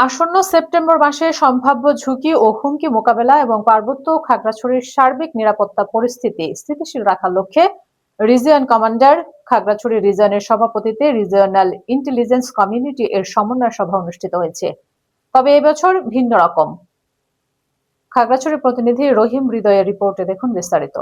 আসন্ন সেপ্টেম্বর মাসে সম্ভাব্য ঝুঁকি ও হুমকি মোকাবেলা এবং পার্বত্য খাগড়াছড়ির সার্বিক নিরাপত্তা পরিস্থিতি স্থিতিশীল রাখার লক্ষ্যে রিজিয়ন কমান্ডার খাগড়াছড়ি রিজিয়নের সভাপতিত্বে রিজিয়নাল ইন্টেলিজেন্স কমিউনিটি এর সমন্বয় সভা অনুষ্ঠিত হয়েছে। তবে এবছর ভিন্ন রকম। খাগড়াছড়ির প্রতিনিধি রহিম হৃদয়ের রিপোর্টে দেখুন বিস্তারিত।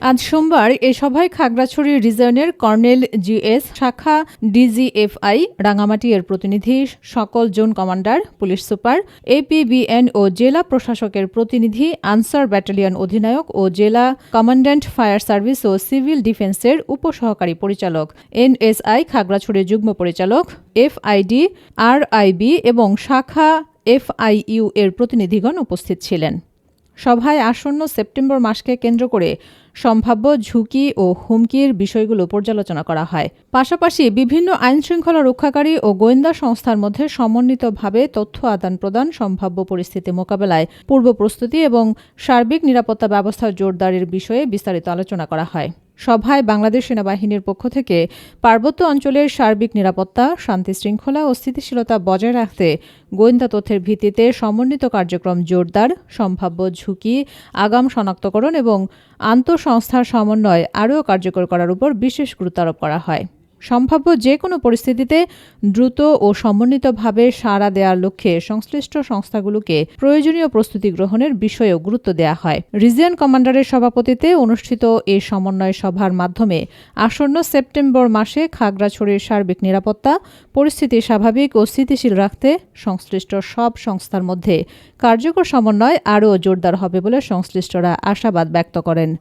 আজ সোমবার এ সভায় খাগড়াছড়ি রিজিয়নের কর্নেল জিএস শাখা ডিজিএফআই রাঙামাটি এর প্রতিনিধি, সকল zone commander, police super, APBN ও জেলা প্রশাসকের প্রতিনিধি, আনসার ব্যাটালিয়ন অধিনায়ক ও জেলা কমান্ড্যান্ট ফায়ার সার্ভিস ও সিভিল ডিফেন্সের উপসহকারী পরিচালক, এনএসআই খাগড়াছড়ির যুগ্ম পরিচালক, এফআইডি, আরআইবি এবং শাখা এফআইইউ এর প্রতিনিধিগণ উপস্থিত ছিলেন। সভায় আসন্ন সেপ্টেম্বর মাসকে কেন্দ্র করে সম্ভাব্য ঝুঁকি ও হুমকির বিষয়গুলো পর্যালোচনা করা হয়। পাশাপাশি বিভিন্ন আইনশৃঙ্খলা রক্ষাকারী ও গোয়েন্দা সংস্থার মধ্যে সমন্বিতভাবে তথ্য আদান প্রদান, সম্ভাব্য পরিস্থিতি মোকাবেলায় পূর্ব প্রস্তুতি এবং সার্বিক নিরাপত্তা ব্যবস্থা জোরদারের বিষয়ে বিস্তারিত আলোচনা করা হয়। সভায় বাংলাদেশ সেনাবাহিনীর পক্ষ থেকে পার্বত্য অঞ্চলের সার্বিক নিরাপত্তা, শান্তি শৃঙ্খলা ও স্থিতিশীলতা বজায় রাখতে গোয়েন্দা তথ্যের ভিত্তিতে সমন্বিত কার্যক্রম জোরদার, সম্ভাব্য ঝুঁকি, আগাম শনাক্তকরণ এবং আন্তঃসংস্থার সমন্বয় আরও কার্যকর করার উপর বিশেষ গুরুত্ব আরোপ করা হয়। সম্ভাব্য যে কোনো পরিস্থিতিতে দ্রুত ও সমন্বিতভাবে সাড়া দেওয়ার লক্ষ্যে সংশ্লিষ্ট সংস্থাগুলোকে প্রয়োজনীয় প্রস্তুতি গ্রহণের বিষয়েও গুরুত্ব দেওয়া হয়। রিজিয়ন কমান্ডারের সভাপতিত্বে অনুষ্ঠিত এই সমন্বয় সভার মাধ্যমে আসন্ন সেপ্টেম্বর মাসে খাগড়াছড়ির সার্বিক নিরাপত্তা পরিস্থিতি স্বাভাবিক ও স্থিতিশীল রাখতে সংশ্লিষ্ট সব সংস্থার মধ্যে কার্যকর সমন্বয় আরও জোরদার হবে বলে সংশ্লিষ্টরা আশাবাদ ব্যক্ত করেন।